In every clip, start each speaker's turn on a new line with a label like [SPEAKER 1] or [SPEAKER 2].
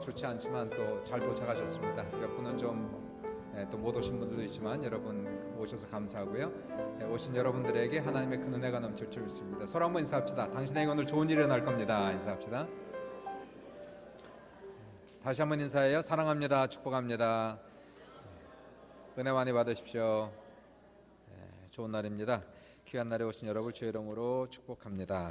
[SPEAKER 1] 좋지 않지만 또 잘 도착하셨습니다. 몇 분은 좀 또 못 오신 분들도 있지만 여러분 오셔서 감사하고요. 오신 여러분들에게 하나님의 큰 은혜가 넘칠 줄 믿습니다. 서로 한번 인사합시다. 당신에게 오늘 좋은 일이 일어날 겁니다. 인사합시다. 다시 한번 인사해요. 사랑합니다. 축복합니다. 은혜 많이 받으십시오. 좋은 날입니다. 귀한 날에 오신 여러분 주의 이름으로 축복합니다.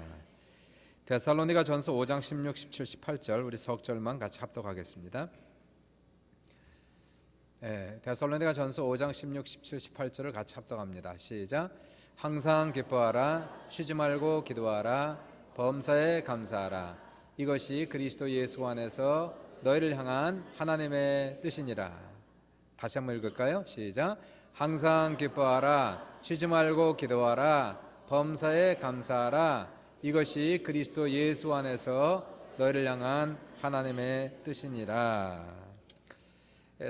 [SPEAKER 1] 데살로니가 전서 5장 16, 17, 18절 우리 석절만 같이 합독하겠습니다. 데살로니가 전서 5장 16, 17, 18절을 같이 합독합니다. 시작. 항상 기뻐하라, 쉬지 말고 기도하라, 범사에 감사하라. 이것이 그리스도 예수 안에서 너희를 향한 하나님의 뜻이니라. 다시 한번 읽을까요? 시작. 항상 기뻐하라, 쉬지 말고 기도하라, 범사에 감사하라. 이것이 그리스도 예수 안에서 너희를 향한 하나님의 뜻이니라.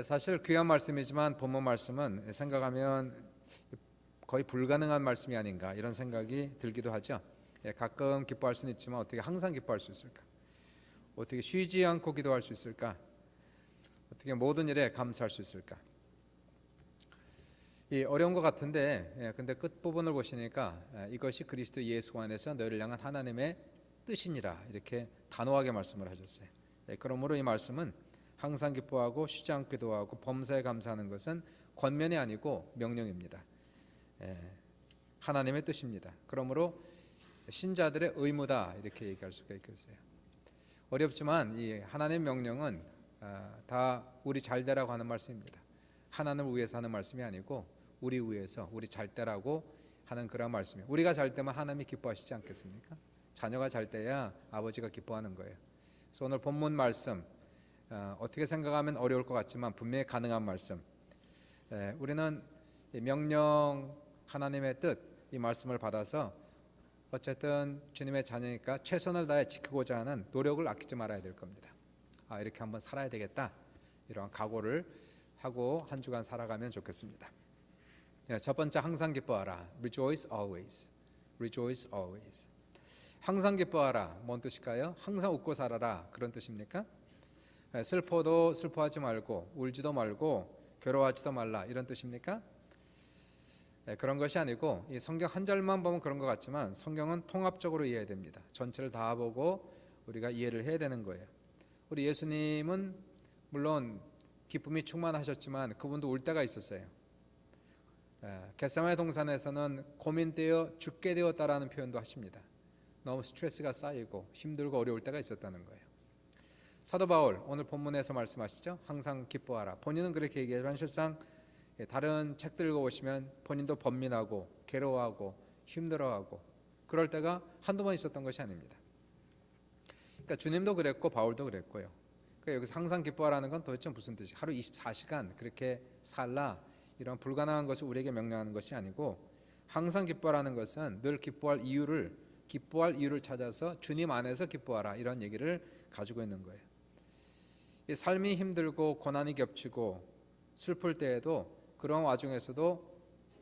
[SPEAKER 1] 사실 귀한 말씀이지만 본문 말씀은 생각하면 거의 불가능한 말씀이 아닌가 이런 생각이 들기도 하죠. 가끔 기뻐할 수는 있지만 어떻게 항상 기뻐할 수 있을까? 어떻게 쉬지 않고 기도할 수 있을까? 어떻게 모든 일에 감사할 수 있을까? 어려운 것 같은데 근데 끝부분을 보시니까 이것이 그리스도 예수 안에서 너희를 향한 하나님의 뜻이니라 이렇게 단호하게 말씀을 하셨어요. 그러므로 이 말씀은 항상 기뻐하고 쉬지 않고 기도하고 범사에 감사하는 것은 권면이 아니고 명령입니다. 하나님의 뜻입니다. 그러므로 신자들의 의무다 이렇게 얘기할 수가 있겠어요. 어렵지만 이 하나님의 명령은 다 우리 잘되라고 하는 말씀입니다. 하나님을 위해서 하는 말씀이 아니고 우리 위해서 우리 잘되라고 하는 그런 말씀이에요. 우리가 잘되면 하나님이 기뻐하시지 않겠습니까? 자녀가 잘돼야 아버지가 기뻐하는 거예요. 그래서 오늘 본문 말씀 어떻게 생각하면 어려울 것 같지만 분명히 가능한 말씀. 우리는 명령 하나님의 뜻 이 말씀을 받아서 어쨌든 주님의 자녀니까 최선을 다해 지키고자 하는 노력을 아끼지 말아야 될 겁니다. 이렇게 한번 살아야 되겠다 이러한 각오를 하고 한 주간 살아가면 좋겠습니다. 첫 번째 항상 기뻐하라. Rejoice always. Rejoice always. 항상 기뻐하라. 뭔 뜻일까요? 항상 웃고 살아라. 그런 뜻입니까? 슬퍼도 슬퍼하지 말고 울지도 말고 괴로워하지도 말라 이런 뜻입니까? 그런 것이 아니고 이 성경 한 절만 보면 그런 것 같지만 성경은 통합적으로 이해해야 됩니다. 전체를 다 보고 우리가 이해를 해야 되는 거예요. 우리 예수님은 물론 기쁨이 충만하셨지만 그분도 울 때가 있었어요. 겟세마네 동산에서는 고민되어 죽게 되었다라는 표현도 하십니다. 너무 스트레스가 쌓이고 힘들고 어려울 때가 있었다는 거예요. 사도 바울 오늘 본문에서 말씀하시죠. 항상 기뻐하라. 본인은 그렇게 얘기하지만 실상 다른 책들 읽어보시면 본인도 번민하고 괴로워하고 힘들어하고 그럴 때가 한두 번 있었던 것이 아닙니다. 그러니까 주님도 그랬고 바울도 그랬고요. 그러니까 여기서 항상 기뻐하라는 건 도대체 무슨 뜻이에요? 하루 24시간 그렇게 살라 이런 불가능한 것을 우리에게 명령하는 것이 아니고 항상 기뻐하라는 것은 늘 기뻐할 이유를 찾아서 주님 안에서 기뻐하라 이런 얘기를 가지고 있는 거예요. 이 삶이 힘들고 고난이 겹치고 슬플 때에도 그런 와중에서도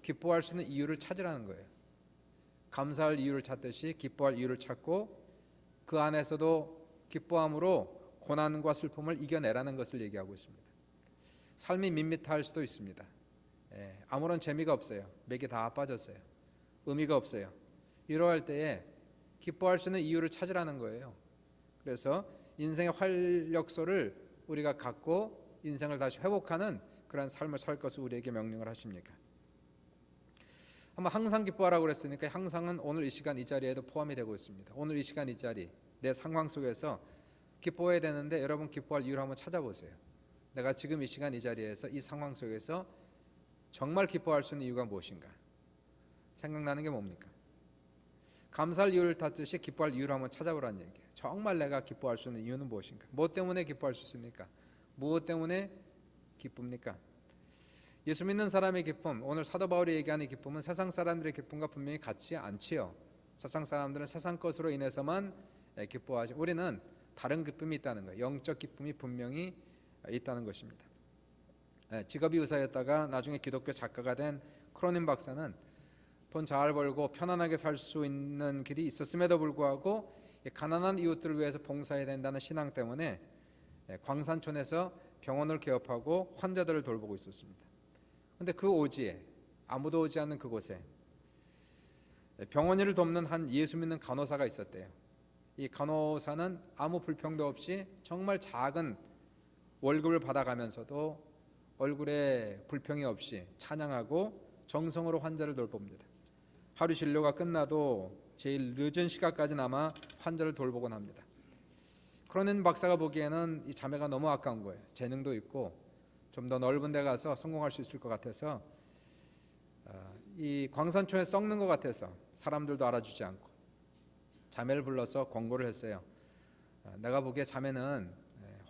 [SPEAKER 1] 기뻐할 수 있는 이유를 찾으라는 거예요. 감사할 이유를 찾듯이 기뻐할 이유를 찾고 그 안에서도 기뻐함으로 고난과 슬픔을 이겨내라는 것을 얘기하고 있습니다. 삶이 밋밋할 수도 있습니다. 아무런 재미가 없어요. 맥이 다 빠졌어요. 의미가 없어요. 이러할 때에 기뻐할 수 있는 이유를 찾으라는 거예요. 그래서 인생의 활력소를 우리가 갖고 인생을 다시 회복하는 그런 삶을 살 것을 우리에게 명령을 하십니까? 한번 항상 기뻐하라고 그랬으니까 항상은 오늘 이 시간 이 자리에도 포함이 되고 있습니다. 오늘 이 시간 이 자리 내 상황 속에서 기뻐해야 되는데 여러분 기뻐할 이유를 한번 찾아보세요. 내가 지금 이 시간 이 자리에서 이 상황 속에서 정말 기뻐할 수 있는 이유가 무엇인가? 생각나는 게 뭡니까? 감사할 이유를 찾듯이 기뻐할 이유를 한번 찾아보라는 얘기예요. 정말 내가 기뻐할 수 있는 이유는 무엇인가? 무엇 때문에 기뻐할 수 있습니까? 무엇 때문에 기쁩니까? 예수 믿는 사람의 기쁨, 오늘 사도 바울이 얘기하는 기쁨은 세상 사람들의 기쁨과 분명히 같지 않지요. 세상 사람들은 세상 것으로 인해서만 기뻐하지 우리는 다른 기쁨이 있다는 거예요. 영적 기쁨이 분명히 있다는 것입니다. 직업이 의사였다가 나중에 기독교 작가가 된 크로닌 박사는 돈 잘 벌고 편안하게 살 수 있는 길이 있었음에도 불구하고 가난한 이웃들을 위해서 봉사해야 된다는 신앙 때문에 광산촌에서 병원을 개업하고 환자들을 돌보고 있었습니다. 그런데 그 오지에, 아무도 오지 않는 그곳에 병원 일을 돕는 한 예수 믿는 간호사가 있었대요. 이 간호사는 아무 불평도 없이 정말 작은 월급을 받아가면서도 얼굴에 불평이 없이 찬양하고 정성으로 환자를 돌봅니다. 하루 진료가 끝나도 제일 늦은 시간까지나마 환자를 돌보곤 합니다. 크로닌 박사가 보기에는 이 자매가 너무 아까운 거예요. 재능도 있고 좀 더 넓은 데 가서 성공할 수 있을 것 같아서, 이 광산촌에 썩는 것 같아서 사람들도 알아주지 않고 자매를 불러서 권고를 했어요. 내가 보기에 자매는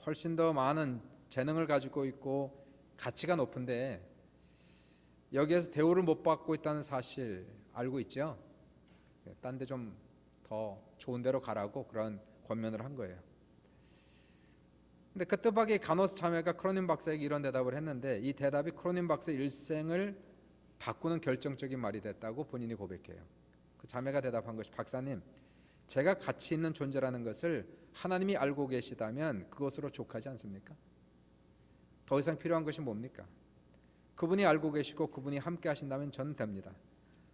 [SPEAKER 1] 훨씬 더 많은 재능을 가지고 있고 가치가 높은데 여기에서 대우를 못 받고 있다는 사실 알고 있죠? 딴 데 좀 더 좋은 데로 가라고 그런 권면을 한 거예요. 근데 그 뜻밖의 간호사 자매가 크로닌 박사에게 이런 대답을 했는데, 이 대답이 크로닌 박사의 일생을 바꾸는 결정적인 말이 됐다고 본인이 고백해요. 그 자매가 대답한 것이, 박사님, 제가 가치 있는 존재라는 것을 하나님이 알고 계시다면 그것으로 족하지 않습니까? 더 이상 필요한 것이 뭡니까? 그분이 알고 계시고 그분이 함께 하신다면 저는 됩니다.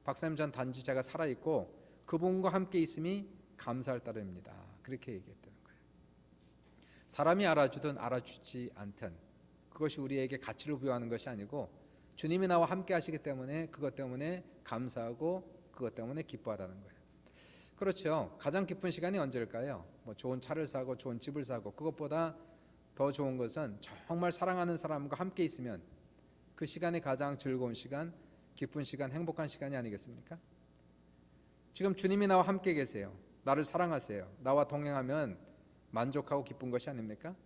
[SPEAKER 1] 박사님, 전 단지 제가 살아있고 그분과 함께 있음이 감사할 따름입니다. 그렇게 얘기했다는 거예요. 사람이 알아주든 알아주지 않든 그것이 우리에게 가치를 부여하는 것이 아니고 주님이 나와 함께 하시기 때문에 그것 때문에 감사하고 그것 때문에 기뻐하다는 거예요. 그렇죠. 가장 기쁜 시간이 언제일까요? 뭐 좋은 차를 사고 좋은 집을 사고, 그것보다 더 좋은 것은 정말 사랑하는 사람과 함께 있으면 그 시간이 가장 즐거운 시간, 기쁜 시간, 행복한 시간이 아니겠습니까? 지금 주님이 나와 함께 계세요. 나를 사랑하세요. 나와 동행하면 만족하고 기쁜 것이 아닙니까?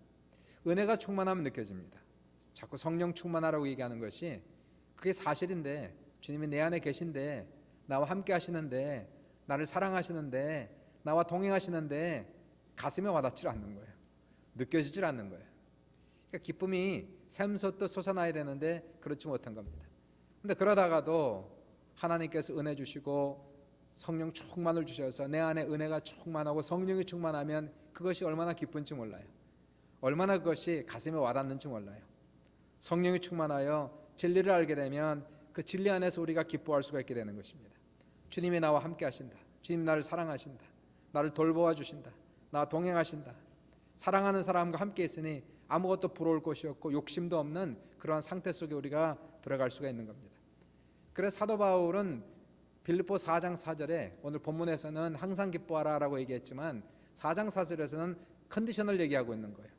[SPEAKER 1] 은혜가 충만하면 느껴집니다. 자꾸 성령 충만하라고 얘기하는 것이 그게 사실인데, 주님이 내 안에 계신데, 나와 함께 하시는데, 나를 사랑하시는데, 나와 동행하시는데 가슴에 와닿지 않는 거예요. 느껴지질 않는 거예요. 그러니까 기쁨이 샘솟듯 솟아나야 되는데 그렇지 못한 겁니다. 근데 그러다가도 하나님께서 은혜 주시고 성령 충만을 주셔서 내 안에 은혜가 충만하고 성령이 충만하면 그것이 얼마나 기쁜지 몰라요. 얼마나 그것이 가슴에 와닿는지 몰라요. 성령이 충만하여 진리를 알게 되면 그 진리 안에서 우리가 기뻐할 수가 있게 되는 것입니다. 주님이 나와 함께 하신다. 주님 나를 사랑하신다. 나를 돌보아 주신다. 나와 동행하신다. 사랑하는 사람과 함께 있으니 아무것도 부러울 것이 없고 욕심도 없는 그러한 상태 속에 우리가 들어갈 수가 있는 겁니다. 그래서 사도 바울은 빌립보 4장 4절에 오늘 본문에서는 항상 기뻐하라 라고 얘기했지만 4장 4절에서는 컨디션을 얘기하고 있는 거예요.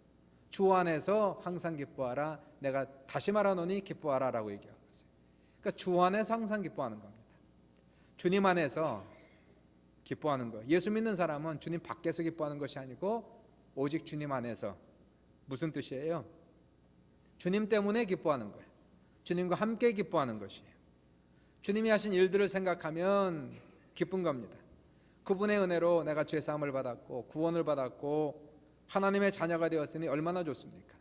[SPEAKER 1] 주 안에서 항상 기뻐하라, 내가 다시 말하노니 기뻐하라 라고 얘기하고 있어요. 그러니까 주 안에서 항상 기뻐하는 겁니다. 주님 안에서 기뻐하는 거예요. 예수 믿는 사람은 주님 밖에서 기뻐하는 것이 아니고 오직 주님 안에서. 무슨 뜻이에요? 주님 때문에 기뻐하는 거예요. 주님과 함께 기뻐하는 것이에요. 주님이 하신 일들을 생각하면 기쁜 겁니다. 그분의 은혜로 내가 죄사함을 받았고 구원을 받았고 하나님의 자녀가 되었으니 얼마나 좋습니까?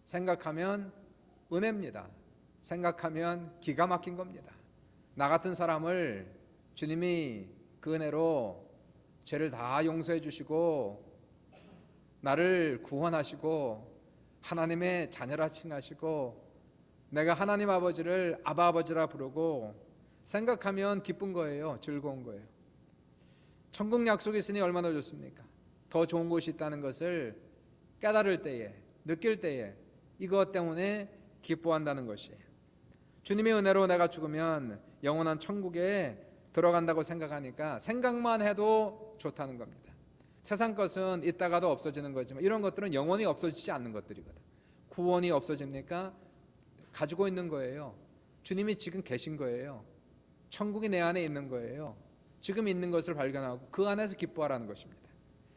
[SPEAKER 1] 생각하면 은혜입니다. 생각하면 기가 막힌 겁니다. 나 같은 사람을 주님이 그 은혜로 죄를 다 용서해 주시고 나를 구원하시고 하나님의 자녀라 칭하시고 내가 하나님 아버지를 아바 아버지라 부르고 생각하면 기쁜 거예요. 즐거운 거예요. 천국 약속이 있으니 얼마나 좋습니까? 더 좋은 곳이 있다는 것을 깨달을 때에, 느낄 때에 이것 때문에 기뻐한다는 것이에요. 주님의 은혜로 내가 죽으면 영원한 천국에 들어간다고 생각하니까 생각만 해도 좋다는 겁니다. 세상 것은 있다가도 없어지는 거지만 이런 것들은 영원히 없어지지 않는 것들이거든. 구원이 없어집니까? 가지고 있는 거예요. 주님이 지금 계신 거예요. 천국이 내 안에 있는 거예요. 지금 있는 것을 발견하고 그 안에서 기뻐하라는 것입니다.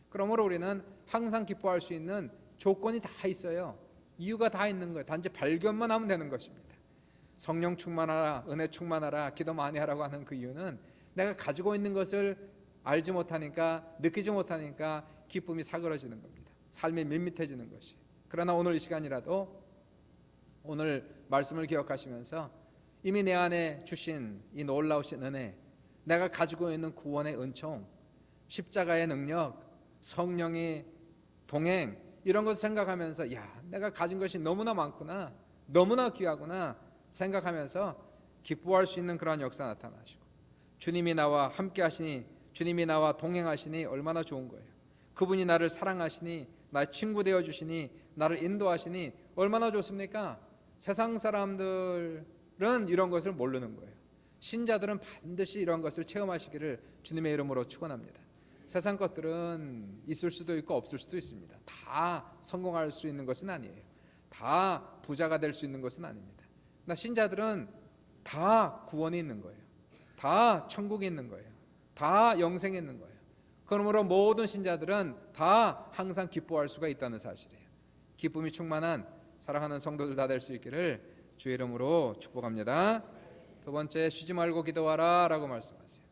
[SPEAKER 1] 그러므로 우리는 항상 기뻐할 수 있는 조건이 다 있어요. 이유가 다 있는 거예요. 단지 발견만 하면 되는 것입니다. 성령 충만하라, 은혜 충만하라, 기도 많이 하라고 하는 그 이유는 내가 가지고 있는 것을 알지 못하니까, 느끼지 못하니까 기쁨이 사그러지는 겁니다. 삶이 밋밋해지는 것이. 그러나 오늘 이 시간이라도 오늘 말씀을 기억하시면서 이미 내 안에 주신 이 놀라우신 은혜, 내가 가지고 있는 구원의 은총, 십자가의 능력, 성령의 동행, 이런 것을 생각하면서 내가 가진 것이 너무나 많구나, 너무나 귀하구나 생각하면서 기뻐할 수 있는 그러한 역사 나타나시고, 주님이 나와 함께 하시니, 주님이 나와 동행하시니 얼마나 좋은 거예요. 그분이 나를 사랑하시니, 나의 친구 되어주시니, 나를 인도하시니 얼마나 좋습니까? 세상 사람들은 이런 것을 모르는 거예요. 신자들은 반드시 이런 것을 체험하시기를 주님의 이름으로 축원합니다. 세상 것들은 있을 수도 있고 없을 수도 있습니다. 다 성공할 수 있는 것은 아니에요. 다 부자가 될 수 있는 것은 아닙니다. 그러나 신자들은 다 구원이 있는 거예요. 다 천국이 있는 거예요. 다 영생이 있는 거예요. 그러므로 모든 신자들은 다 항상 기뻐할 수가 있다는 사실이에요. 기쁨이 충만한 사랑하는 성도들 다 될 수 있기를 주의 이름으로 축복합니다. 두 번째, 쉬지 말고 기도하라 라고 말씀하세요.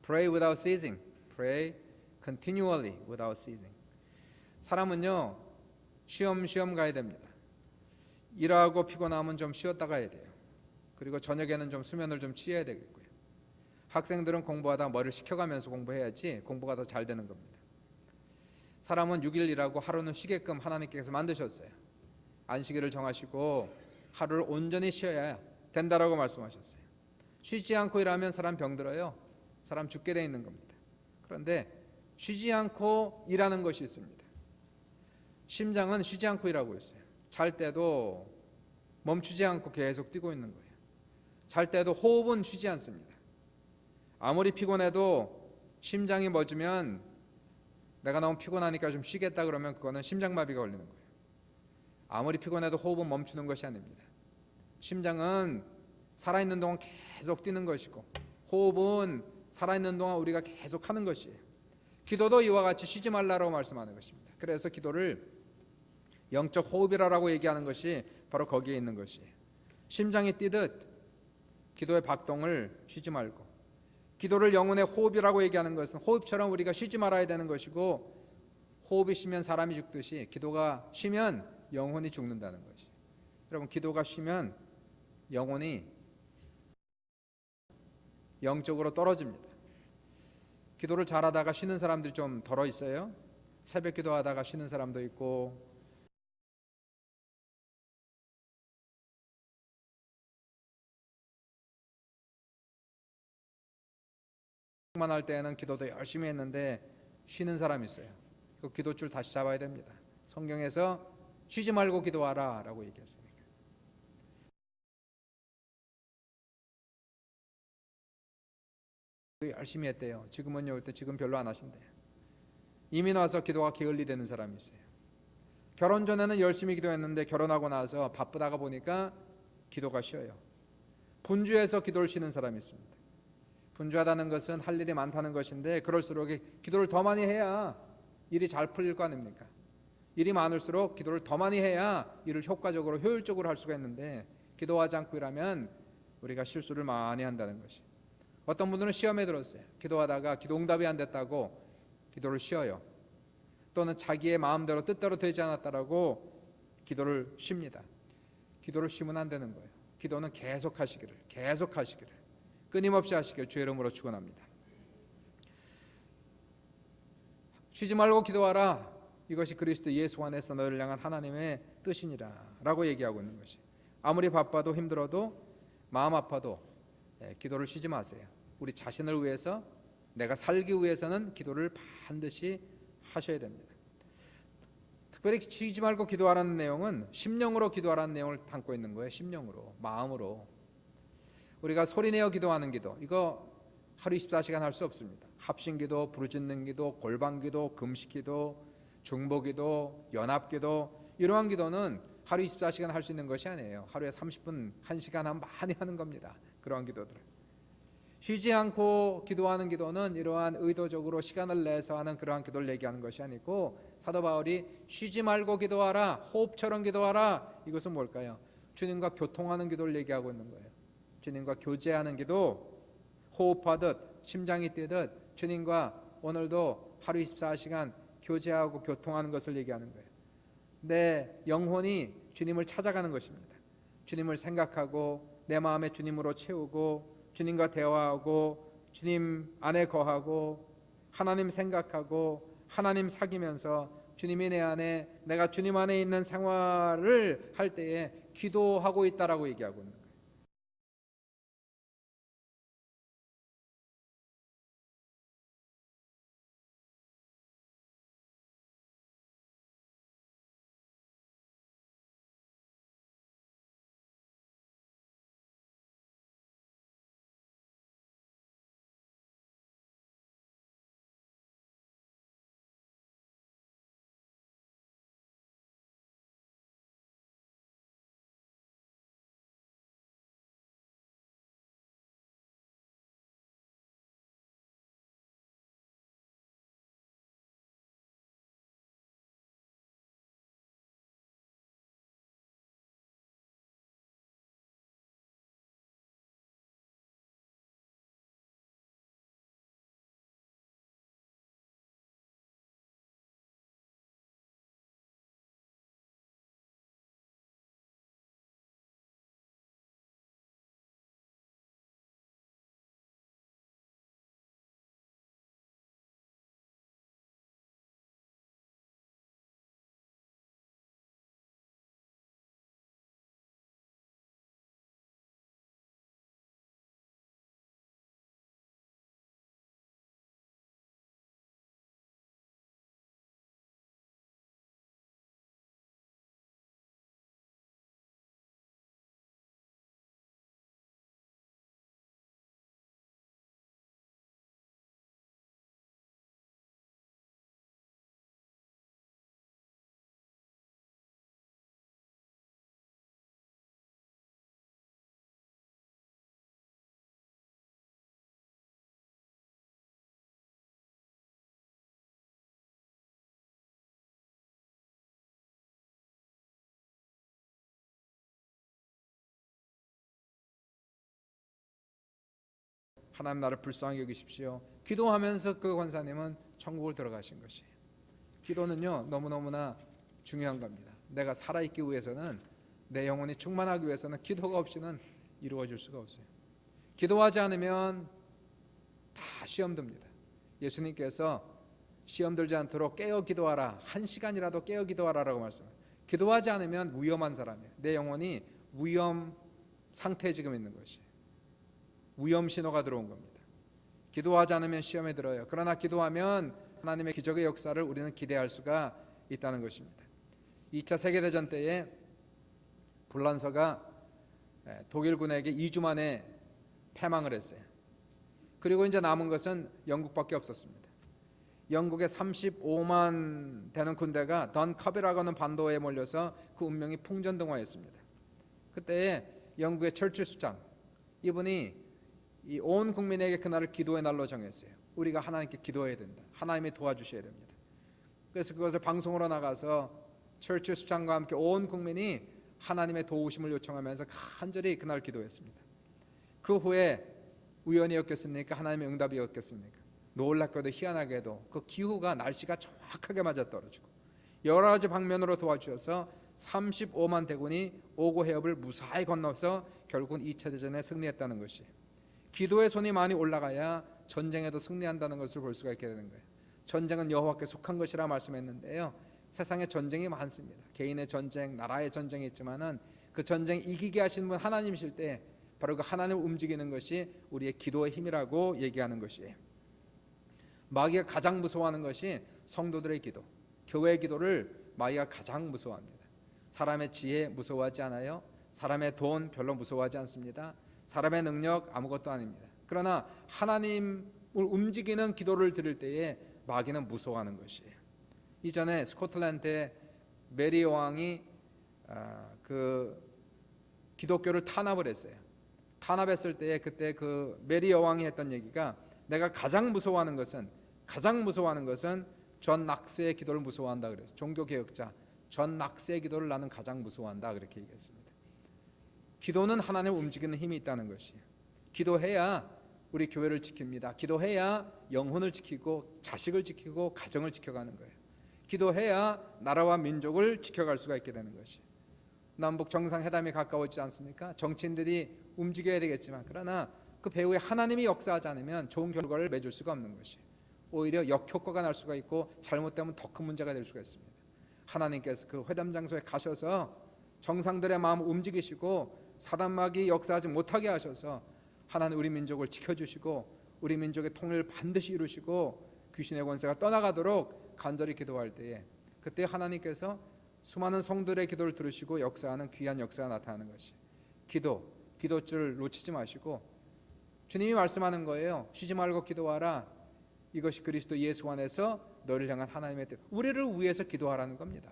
[SPEAKER 1] Pray without ceasing. Pray continually without ceasing. 사람은요, 쉬엄쉬엄 가야 됩니다. 일하고 피곤하면 좀 쉬었다 가야 돼요. 그리고 저녁에는 좀 수면을 좀 취해야 되겠고요. 학생들은 공부하다 머리를 식혀가면서 공부해야지 공부가 더 잘 되는 겁니다. 사람은 6일 일하고 하루는 쉬게끔 하나님께서 만드셨어요. 안식일을 정하시고 하루를 온전히 쉬어야 된다라고 말씀하셨어요. 쉬지 않고 일하면 사람 병들어요. 사람 죽게 돼 있는 겁니다. 그런데 쉬지 않고 일하는 것이 있습니다. 심장은 쉬지 않고 일하고 있어요. 잘 때도 멈추지 않고 계속 뛰고 있는 거예요. 잘 때도 호흡은 쉬지 않습니다. 아무리 피곤해도 심장이 멎으면 내가 너무 피곤하니까 좀 쉬겠다 그러면 그거는 심장마비가 걸리는 거예요. 아무리 피곤해도 호흡은 멈추는 것이 아닙니다. 심장은 살아있는 동안 계속 뛰는 것이고, 호흡은 살아있는 동안 우리가 계속 하는 것이에요. 기도도 이와 같이 쉬지 말라고 말씀하는 것입니다. 그래서 기도를 영적 호흡이라고 얘기하는 것이 바로 거기에 있는 것이에요. 심장이 뛰듯 기도의 박동을 쉬지 말고, 기도를 영혼의 호흡이라고 얘기하는 것은 호흡처럼 우리가 쉬지 말아야 되는 것이고, 호흡이 쉬면 사람이 죽듯이 기도가 쉬면 영혼이 죽는다는 것이. 여러분, 기도가 쉬면 영혼이 영적으로 떨어집니다. 기도를 잘하다가 쉬는 사람들이 좀 덜어 있어요. 새벽 기도하다가 쉬는 사람도 있고, 할 때는 기도도 열심히 했는데 쉬는 사람이 있어요. 그 기도줄 다시 잡아야 됩니다. 성경에서 쉬지 말고 기도하라 라고 얘기했습니다. 열심히 했대요. 지금은요, 그때 지금 별로 안 하신대요. 이민 와서 기도가 게을리 되는 사람이 있어요. 결혼 전에는 열심히 기도했는데 결혼하고 나서 바쁘다가 보니까 기도가 쉬어요. 분주해서 기도를 쉬는 사람이 있습니다. 분주하다는 것은 할 일이 많다는 것인데, 그럴수록 기도를 더 많이 해야 일이 잘 풀릴 거 아닙니까? 일이 많을수록 기도를 더 많이 해야 일을 효과적으로 효율적으로 할 수가 있는데, 기도하지 않고 일하면 우리가 실수를 많이 한다는 것이. 어떤 분들은 시험에 들었어요. 기도하다가 기도 응답이 안 됐다고 기도를 쉬어요. 또는 자기의 마음대로 뜻대로 되지 않았다라고 기도를 쉽니다. 기도를 쉬면 안 되는 거예요. 기도는 계속 하시기를 끊임없이 하시길 주의 이름으로 축원합니다. 쉬지 말고 기도하라. 이것이 그리스도 예수 안에서 너희를 향한 하나님의 뜻이니라 라고 얘기하고 있는 것이. 아무리 바빠도 힘들어도 마음 아파도 기도를 쉬지 마세요. 우리 자신을 위해서, 내가 살기 위해서는 기도를 반드시 하셔야 됩니다. 특별히 쉬지 말고 기도하라는 내용은 심령으로 기도하라는 내용을 담고 있는 거예요. 심령으로, 마음으로. 우리가 소리내어 기도하는 기도, 이거 하루 24시간 할 수 없습니다. 합심기도, 부르짖는 기도, 골방기도, 금식기도, 중보기도, 연합기도, 이러한 기도는 하루 24시간 할 수 있는 것이 아니에요. 하루에 30분, 1시간 하면 많이 하는 겁니다. 그러한 기도들은. 쉬지 않고 기도하는 기도는 이러한 의도적으로 시간을 내서 하는 그러한 기도를 얘기하는 것이 아니고, 사도 바울이 쉬지 말고 기도하라, 호흡처럼 기도하라, 이것은 뭘까요? 주님과 교통하는 기도를 얘기하고 있는 거예요. 주님과 교제하는 기도, 호흡하듯 심장이 뛰듯 주님과 오늘도 하루 24시간 교제하고 교통하는 것을 얘기하는 거예요. 내 영혼이 주님을 찾아가는 것입니다. 주님을 생각하고 내 마음에 주님으로 채우고 주님과 대화하고 주님 안에 거하고 하나님 생각하고 하나님 사귀면서 주님이 내 안에, 내가 주님 안에 있는 생활을 할 때에 기도하고 있다라고 얘기하고 있는 거예요. 하나님 나를 불쌍히 여기십시오. 기도하면서 그 권사님은 천국을 들어가신 것이에요. 기도는요 너무너무나 중요한 겁니다. 내가 살아있기 위해서는, 내 영혼이 충만하기 위해서는 기도가 없이는 이루어질 수가 없어요. 기도하지 않으면 다 시험 듭니다. 예수님께서 시험 들지 않도록 깨어 기도하라, 1시간이라도 깨어 기도하라라고 말씀해요. 기도하지 않으면 위험한 사람이에요. 내 영혼이 위험 상태에 지금 있는 것이에요. 위험 신호가 들어온 겁니다. 기도하지 않으면 시험에 들어요. 그러나 기도하면 하나님의 기적의 역사를 우리는 기대할 수가 있다는 것입니다. 2차 세계대전 때에 불란서가 독일군에게 2주 만에 패망을 했어요. 그리고 이제 남은 것은 영국밖에 없었습니다. 영국의 35만 되는 군대가 던컵이라고 하는 반도에 몰려서 그 운명이 풍전등화했습니다. 그때 영국의 철치 수장, 이분이 이 온 국민에게 그날을 기도의 날로 정했어요. 우리가 하나님께 기도해야 된다. 하나님이 도와주셔야 됩니다. 그래서 그것을 방송으로 나가서 철치 수장과 함께 온 국민이 하나님의 도우심을 요청하면서 간절히 그날 기도했습니다. 그 후에 우연이었겠습니까? 하나님의 응답이었겠습니까? 놀랍게도 희한하게도 그 기후가, 날씨가 정확하게 맞아떨어지고 여러 가지 방면으로 도와주셔서 35만 대군이 오고 해협을 무사히 건너서 결국은 2차 대전에 승리했다는 것이에요. 기도의 손이 많이 올라가야 전쟁에도 승리한다는 것을 볼 수가 있게 되는 거예요. 전쟁은 여호와께 속한 것이라 말씀했는데요, 세상에 전쟁이 많습니다. 개인의 전쟁, 나라의 전쟁이 있지만은 그 전쟁 이기게 하시는 분 하나님이실 때 바로 그 하나님을 움직이는 것이 우리의 기도의 힘이라고 얘기하는 것이에요. 마귀가 가장 무서워하는 것이 성도들의 기도, 교회의 기도를 마귀가 가장 무서워합니다. 사람의 지혜 무서워하지 않아요. 사람의 돈 별로 무서워하지 않습니다. 사람의 능력 아무것도 아닙니다. 그러나 하나님을 움직이는 기도를 드릴 때에 마귀는 무서워하는 것이에요. 이전에 스코틀랜드의 메리 왕이 그 기독교를 탄압을 했어요. 탄압했을 때에 그때 그 메리 여왕이 했던 얘기가, 내가 가장 무서워하는 것은 존 낙스의 기도를 무서워한다 그랬어요. 종교개혁자 존 낙스의 기도를 나는 가장 무서워한다, 그렇게 얘기했습니다. 기도는 하나님을 움직이는 힘이 있다는 것이에요. 기도해야 우리 교회를 지킵니다. 기도해야 영혼을 지키고 자식을 지키고 가정을 지켜가는 거예요. 기도해야 나라와 민족을 지켜갈 수가 있게 되는 것이에요. 남북 정상회담이 가까워지지 않습니까? 정치인들이 움직여야 되겠지만, 그러나 그 배후에 하나님이 역사하지 않으면 좋은 결과를 맺을 수가 없는 것이에요. 오히려 역효과가 날 수가 있고 잘못되면 더 큰 문제가 될 수가 있습니다. 하나님께서 그 회담 장소에 가셔서 정상들의 마음을 움직이시고 사단마귀 역사하지 못하게 하셔서 하나님 우리 민족을 지켜주시고 우리 민족의 통일을 반드시 이루시고 귀신의 권세가 떠나가도록 간절히 기도할 때에 그때 하나님께서 수많은 성도들의 기도를 들으시고 역사하는 귀한 역사가 나타나는 것이 기도줄 놓치지 마시고 주님이 말씀하는 거예요. 쉬지 말고 기도하라. 이것이 그리스도 예수 안에서 너를 향한 하나님의 뜻. 우리를 위해서 기도하라는 겁니다.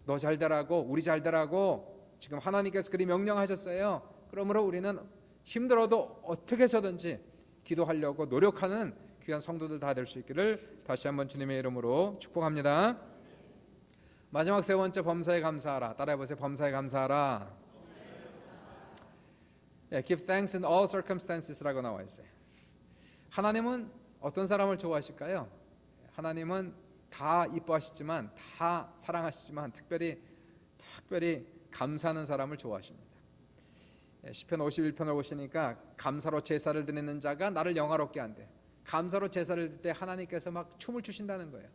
[SPEAKER 1] 너 잘 되라고 우리 잘 되라고 지금 하나님께서 그리 명령하셨어요. 그러므로 우리는 힘들어도 어떻게 해서든지 기도하려고 노력하는 귀한 성도들 다 될 수 있기를 다시 한번 주님의 이름으로 축복합니다. 마지막 세 번째, 범사에 감사하라. 따라해보세요. 범사에 감사하라. Give thanks in all circumstances라고 나와 있어요. 하나님은 어떤 사람을 좋아하실까요? 하나님은 다 이뻐하시지만 다 사랑하시지만 특별히 감사하는 사람을 좋아하십니다. 시편 51편을 보시니까 감사로 제사를 드리는 자가 나를 영화롭게 한대. 감사로 제사를 드릴 때 하나님께서 막 춤을 추신다는 거예요.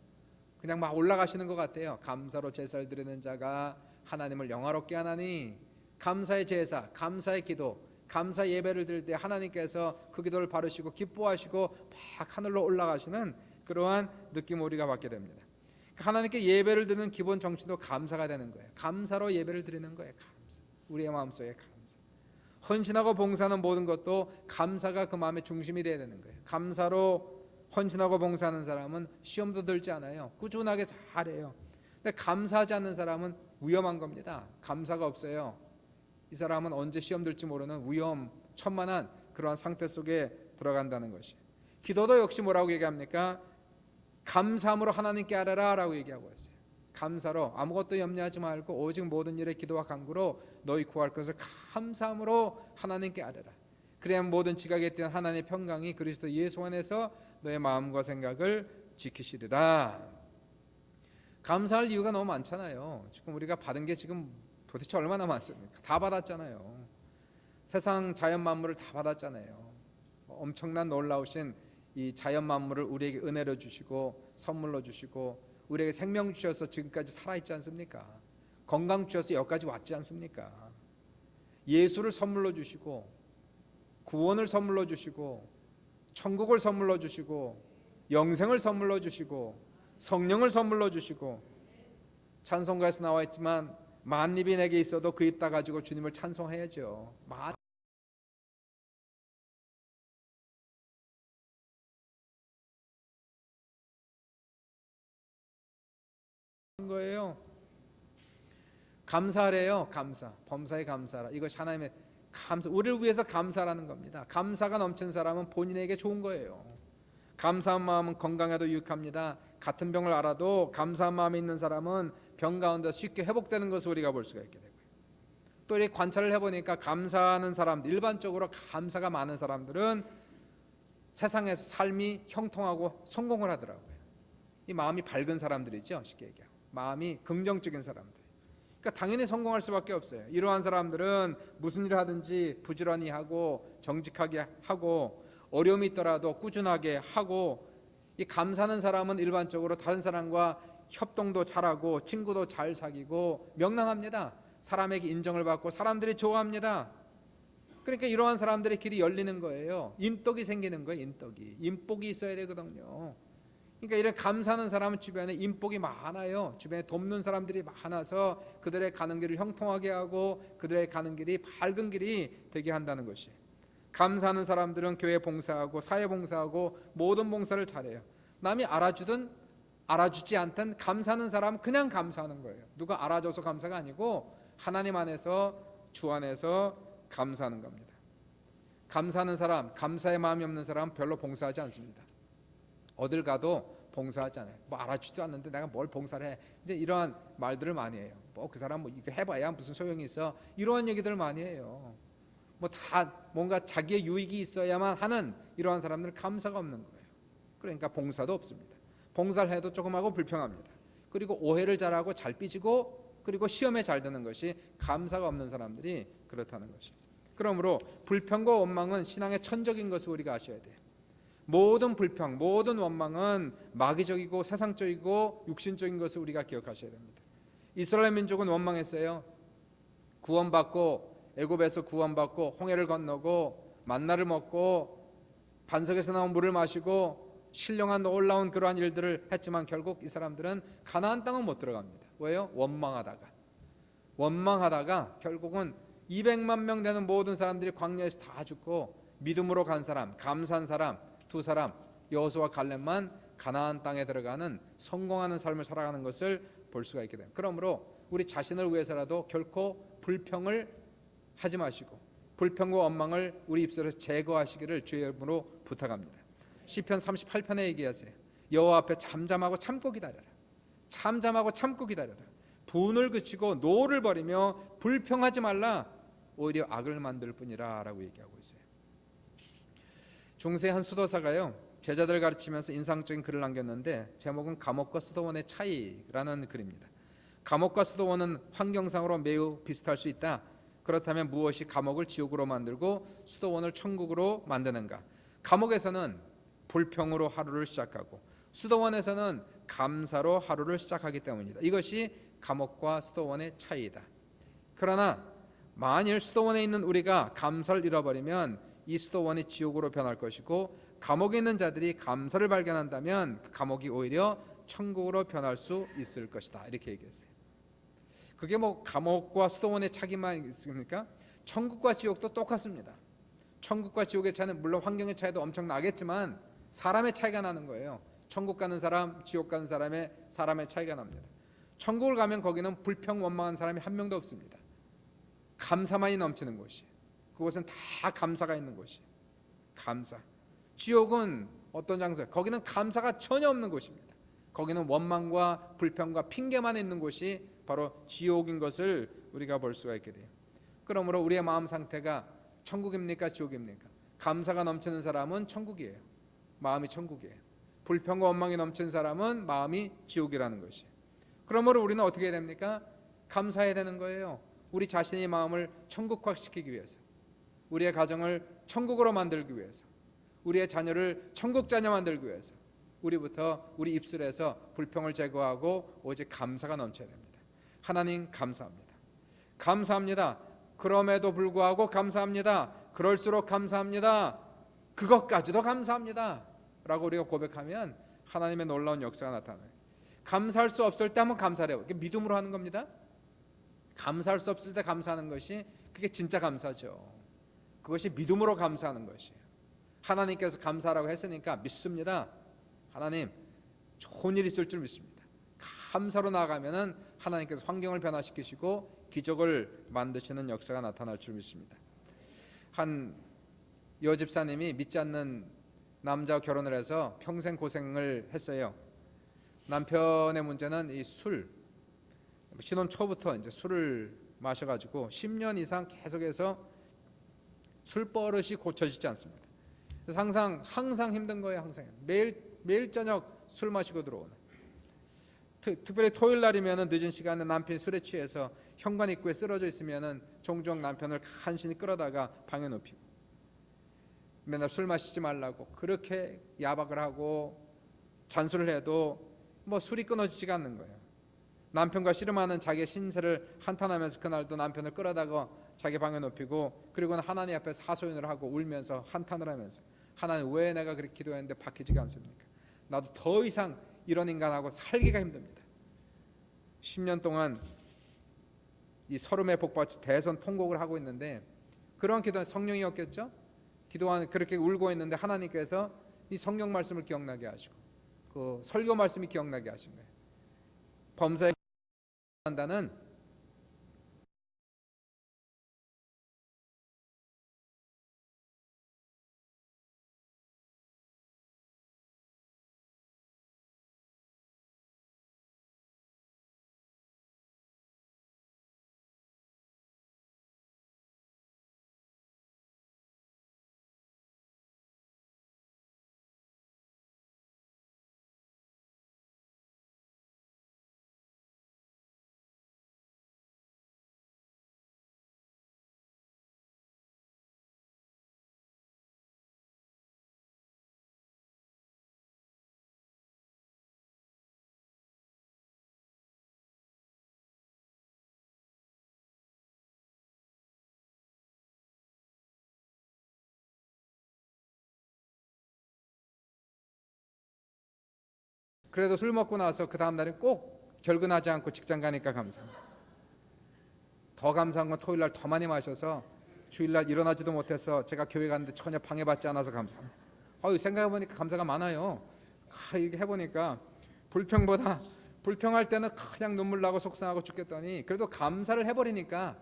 [SPEAKER 1] 그냥 막 올라가시는 것 같아요. 감사로 제사를 드리는 자가 하나님을 영화롭게 하나니. 감사의 제사, 감사의 기도, 감사 예배를 드릴 때 하나님께서 그 기도를 바르시고 기뻐하시고 막 하늘로 올라가시는 그러한 느낌을 우리가 받게 됩니다. 하나님께 예배를 드리는 기본 정신도 감사가 되는 거예요. 감사로 예배를 드리는 거예요. 감사. 우리의 마음속에 감사. 헌신하고 봉사하는 모든 것도 감사가 그 마음의 중심이 되어야 되는 거예요. 감사로 헌신하고 봉사하는 사람은 시험도 들지 않아요. 꾸준하게 잘해요. 근데 감사하지 않는 사람은 위험한 겁니다. 감사가 없어요. 이 사람은 언제 시험 들지 모르는 위험천만한 그러한 상태 속에 들어간다는 것이. 기도도 역시 뭐라고 얘기합니까? 감사함으로 하나님께 아뢰라 라고 얘기하고 있어요. 감사로 아무것도 염려하지 말고 오직 모든 일에 기도와 간구로 너희 구할 것을 감사함으로 하나님께 아뢰라. 그래야 모든 지각에 뛰어난 하나님의 평강이 그리스도 예수 안에서 너의 마음과 생각을 지키시리라. 감사할 이유가 너무 많잖아요. 지금 우리가 받은 게 지금 도대체 얼마나 많습니까? 다 받았잖아요. 세상 자연 만물을 다 받았잖아요. 엄청난 놀라우신 이 자연 만물을 우리에게 은혜로 주시고 선물로 주시고 우리에게 생명 주셔서 지금까지 살아있지 않습니까? 건강 주셔서 여기까지 왔지 않습니까? 예수를 선물로 주시고 구원을 선물로 주시고 천국을 선물로 주시고 영생을 선물로 주시고 성령을 선물로 주시고 찬송가에서 나와 있지만 만입이 내게 있어도 그 입 다 가지고 주님을 찬송해야죠. 거예요. 감사하래요. 감사. 범사에 감사하라. 이것이 하나님의 감사. 우리를 위해서 감사라는 겁니다. 감사가 넘치는 사람은 본인에게 좋은 거예요. 감사한 마음은 건강에도 유익합니다. 같은 병을 알아도 감사한 마음이 있는 사람은 병 가운데 쉽게 회복되는 것을 우리가 볼 수가 있게 되고요. 또 이렇게 관찰을 해보니까 감사하는 사람들, 일반적으로 감사가 많은 사람들은 세상에서 삶이 형통하고 성공을 하더라고요. 이 마음이 밝은 사람들이죠. 쉽게 얘기하면 마음이 긍정적인 사람들. 그러니까 당연히 성공할 수밖에 없어요. 이러한 사람들은 무슨 일을 하든지 부지런히 하고 정직하게 하고 어려움이 있더라도 꾸준하게 하고, 이 감사하는 사람은 일반적으로 다른 사람과 협동도 잘하고 친구도 잘 사귀고 명랑합니다. 사람에게 인정을 받고 사람들이 좋아합니다. 그러니까 이러한 사람들의 길이 열리는 거예요. 인덕이 생기는 거예요. 인복이 있어야 되거든요. 그러니까 이런 감사하는 사람은 주변에 인복이 많아요. 주변에 돕는 사람들이 많아서 그들의 가는 길을 형통하게 하고 그들의 가는 길이 밝은 길이 되게 한다는 것이. 감사하는 사람들은 교회 봉사하고 사회 봉사하고 모든 봉사를 잘해요. 남이 알아주든 알아주지 않든 감사하는 사람은 그냥 감사하는 거예요. 누가 알아줘서 감사가 아니고 하나님 안에서 주 안에서 감사하는 겁니다. 감사하는 사람, 감사의 마음이 없는 사람은 별로 봉사하지 않습니다. 어딜 가도 봉사하지 않아요. 뭐 알아주지도 않는데 내가 뭘 봉사를 해. 이제 이러한 말들을 많이 해요. 뭐 그 사람 뭐 이거 해봐야 무슨 소용이 있어. 이러한 얘기들을 많이 해요. 뭐 다 뭔가 자기의 유익이 있어야만 하는 이러한 사람들은 감사가 없는 거예요. 그러니까 봉사도 없습니다. 봉사를 해도 조금 하고 불평합니다. 그리고 오해를 잘하고 잘 삐지고 그리고 시험에 잘 드는 것이 감사가 없는 사람들이 그렇다는 것이. 그러므로 불평과 원망은 신앙의 천적인 것을 우리가 아셔야 돼요. 모든 불평, 모든 원망은 마귀적이고 세상적이고 육신적인 것을 우리가 기억하셔야 됩니다. 이스라엘 민족은 원망했어요. 구원받고 애굽에서 구원받고 홍해를 건너고 만나를 먹고 반석에서 나온 물을 마시고 신령한 놀라운 그러한 일들을 했지만 결국 이 사람들은 가나안 땅은 못 들어갑니다. 왜요? 원망하다가 결국은 200만 명 되는 모든 사람들이 광야에서 다 죽고 믿음으로 간 사람, 감사한 사람 두 사람 여호수아와 갈렙만 가나안 땅에 들어가는 성공하는 삶을 살아가는 것을 볼 수가 있게 됩니다. 그러므로 우리 자신을 위해서라도 결코 불평을 하지 마시고 불평과 원망을 우리 입술에서 제거하시기를 주의 이름으로 부탁합니다. 시편 38편에 얘기하세요. 여호와 앞에 잠잠하고 참고 기다려라. 잠잠하고 참고 기다려라. 분을 그치고 노를 버리며 불평하지 말라. 오히려 악을 만들 뿐이라 라고 얘기하고 있어요. 중세 한 수도사가요 제자들 가르치면서 인상적인 글을 남겼는데 제목은 감옥과 수도원의 차이라는 글입니다. 감옥과 수도원은 환경상으로 매우 비슷할 수 있다. 그렇다면 무엇이 감옥을 지옥으로 만들고 수도원을 천국으로 만드는가? 감옥에서는 불평으로 하루를 시작하고 수도원에서는 감사로 하루를 시작하기 때문이다. 이것이 감옥과 수도원의 차이다. 그러나 만일 수도원에 있는 우리가 감사를 잃어버리면 이 수도원이 지옥으로 변할 것이고 감옥에 있는 자들이 감사를 발견한다면 그 감옥이 오히려 천국으로 변할 수 있을 것이다. 이렇게 얘기했어요. 그게 뭐 감옥과 수도원의 차이만 있습니까? 천국과 지옥도 똑같습니다. 천국과 지옥의 차이는 물론 환경의 차이도 엄청 나겠지만 사람의 차이가 나는 거예요. 천국 가는 사람, 지옥 가는 사람의 차이가 납니다. 천국을 가면 거기는 불평 원망한 사람이 한 명도 없습니다. 감사만이 넘치는 곳이에요. 그곳은 다 감사가 있는 곳이에요. 감사. 지옥은 어떤 장소예요? 거기는 감사가 전혀 없는 곳입니다. 거기는 원망과 불평과 핑계만 있는 곳이 바로 지옥인 것을 우리가 볼 수가 있게 돼요. 그러므로 우리의 마음 상태가 천국입니까? 지옥입니까? 감사가 넘치는 사람은 천국이에요. 마음이 천국이에요. 불평과 원망이 넘치는 사람은 마음이 지옥이라는 것이에요. 그러므로 우리는 어떻게 해야 됩니까? 감사해야 되는 거예요. 우리 자신의 마음을 천국화시키기 위해서, 우리의 가정을 천국으로 만들기 위해서, 우리의 자녀를 천국 자녀 만들기 위해서 우리부터 우리 입술에서 불평을 제거하고 오직 감사가 넘쳐야 됩니다. 하나님 감사합니다. 감사합니다. 그럼에도 불구하고 감사합니다. 그럴수록 감사합니다. 그것까지도 감사합니다. 라고 우리가 고백하면 하나님의 놀라운 역사가 나타나요. 감사할 수 없을 때 한번 감사를 해요. 믿음으로 하는 겁니다. 감사할 수 없을 때 감사하는 것이 그게 진짜 감사죠. 그것이 믿음으로 감사하는 것이에요. 하나님께서 감사라고 했으니까 믿습니다. 하나님 좋은 일 있을 줄 믿습니다. 감사로 나아가면은 하나님께서 환경을 변화시키시고 기적을 만드시는 역사가 나타날 줄 믿습니다. 한 여집사님이 믿지 않는 남자와 결혼을 해서 평생 고생을 했어요. 남편의 문제는 이 술, 신혼 초부터 이제 술을 마셔가지고 10년 이상 계속해서 술 버릇이 고쳐지지 않습니다. 그래서 항상 힘든 거예요. 항상 매일 저녁 술 마시고 들어오는. 특별히 토요일 날이면 늦은 시간에 남편이 술에 취해서 현관 입구에 쓰러져 있으면 종종 남편을 간신히 끌어다가 방에 눕히고 맨날 술 마시지 말라고 그렇게 야박을 하고 잔소리를 해도 뭐 술이 끊어지지가 않는 거예요. 남편과 씨름하는 자기의 신세를 한탄하면서 그날도 남편을 끌어다가 자기 방에 눕히고 그리고는 하나님 앞에 하소연을 하고 울면서 한탄을 하면서 하나님 왜 내가 그렇게 기도했는데 바뀌지가 않습니까? 나도 더 이상 이런 인간하고 살기가 힘듭니다. 10년 동안 이 서름의 복받치 대선 통곡을 하고 있는데 그런 기도는 성령이었겠죠? 기도하는 그렇게 울고 있는데 하나님께서 이 성경 말씀을 기억나게 하시고 그 설교 말씀이 기억나게 하신 거예요. 범사에 한다는 그래도 술 먹고 나서 그 다음 날에 꼭 결근하지 않고 직장 가니까 감사합니다. 더 감사한 건 토요일 날 더 많이 마셔서 주일 날 일어나지도 못해서 제가 교회 갔는데 전혀 방해받지 않아서 감사합니다. 생각해보니까 감사가 많아요. 이렇게 해보니까 불평할 때는 그냥 눈물 나고 속상하고 죽겠더니 그래도 감사를 해버리니까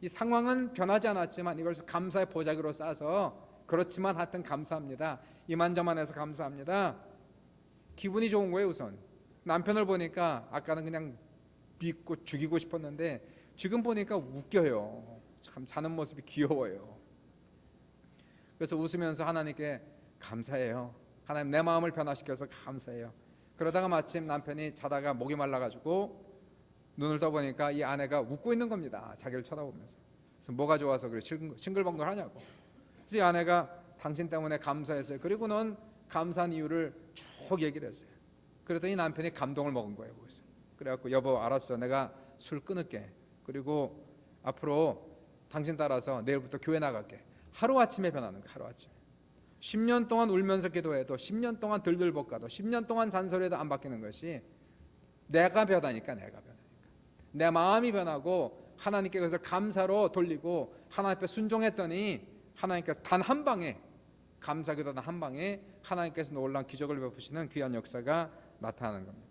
[SPEAKER 1] 이 상황은 변하지 않았지만 이걸 감사의 보자기로 싸서 그렇지만 하여튼 감사합니다. 이만저만해서 감사합니다. 기분이 좋은 거예요. 우선 남편을 보니까 아까는 그냥 믿고 죽이고 싶었는데 지금 보니까 웃겨요. 참 자는 모습이 귀여워요. 그래서 웃으면서 하나님께 감사해요. 하나님 내 마음을 변화시켜서 감사해요. 그러다가 마침 남편이 자다가 목이 말라가지고 눈을 떠보니까 이 아내가 웃고 있는 겁니다. 자기를 쳐다보면서. 그래서 뭐가 좋아서 그래 싱글벙글 하냐고. 그래서 이 아내가 당신 때문에 감사했어요. 그리고는 감사한 이유를 쭉 얘기를 했어요. 그랬더니 남편이 감동을 먹은 거예요. 그래갖고 여보 알았어, 내가 술 끊을게. 그리고 앞으로 당신 따라서 내일부터 교회 나갈게. 하루아침에 변하는 거예요. 하루아침에. 10년 동안 울면서 기도해도 10년 동안 들들 볶아도 10년 동안 잔소리해도 안 바뀌는 것이 내가 변하니까 내 마음이 변하고 하나님께 그것을 감사로 돌리고 하나님 앞에 순종했더니 하나님께서 단 한 방에 감사기도 단 한 방에 하나님께서 놀라운 기적을 베푸시는 귀한 역사가 나타나는 겁니다.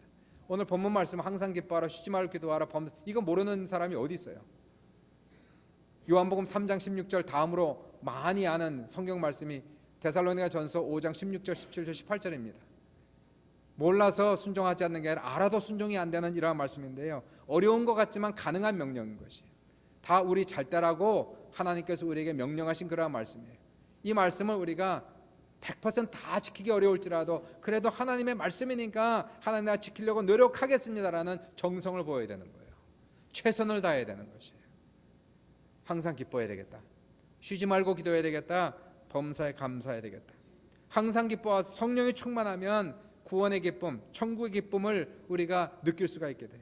[SPEAKER 1] 오늘 본문 말씀 항상 기뻐하라 쉬지 말고 기도하라 이거 모르는 사람이 어디 있어요? 요한복음 3장 16절 다음으로 많이 아는 성경 말씀이 데살로니가전서 5장 16절 17절 18절입니다. 몰라서 순종하지 않는 게 아니라 알아도 순종이 안 되는 이러한 말씀인데요. 어려운 것 같지만 가능한 명령인 것이에요. 다 우리 잘 때라고 하나님께서 우리에게 명령하신 그러한 말씀이에요. 이 말씀을 우리가 100%다 지키기 어려울지라도 그래도 하나님의 말씀이니까 하나님 나라 지키려고 노력하겠습니다라는 정성을 보여야 되는 거예요. 최선을 다해야 되는 것이에요. 항상 기뻐해야 되겠다. 쉬지 말고 기도해야 되겠다. 범사에 감사해야 되겠다. 항상 기뻐와서 성령이 충만하면 구원의 기쁨, 천국의 기쁨을 우리가 느낄 수가 있게 돼요.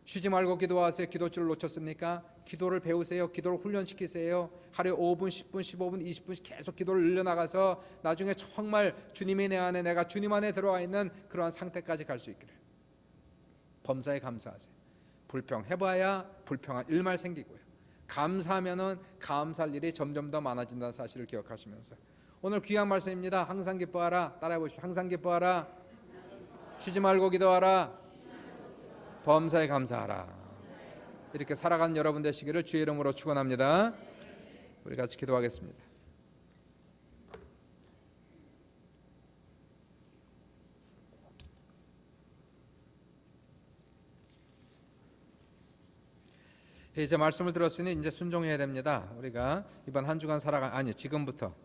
[SPEAKER 1] 쉬지 말고 기도하세요. 기도줄을 놓쳤습니까? 기도를 배우세요. 기도를 훈련시키세요. 하루에 5분, 10분, 15분, 20분씩 계속 기도를 늘려나가서 나중에 정말 주님이 내 안에 내가 주님 안에 들어와 있는 그러한 상태까지 갈 수 있기를. 범사에 감사하세요. 불평해봐야 불평한 일만 생기고요. 감사하면은 감사할 일이 점점 더 많아진다는 사실을 기억하시면서 오늘 귀한 말씀입니다. 항상 기뻐하라. 따라해 보십시오. 항상 기뻐하라. 쉬지 말고 기도하라. 범사에 감사하라. 이렇게 살아가는 여러분 되시기를 주의 이름으로 축원합니다. 우리 같이 기도하겠습니다. 이제 말씀을 들었으니 이제 순종해야 됩니다. 우리가 이번 한 주간 지금부터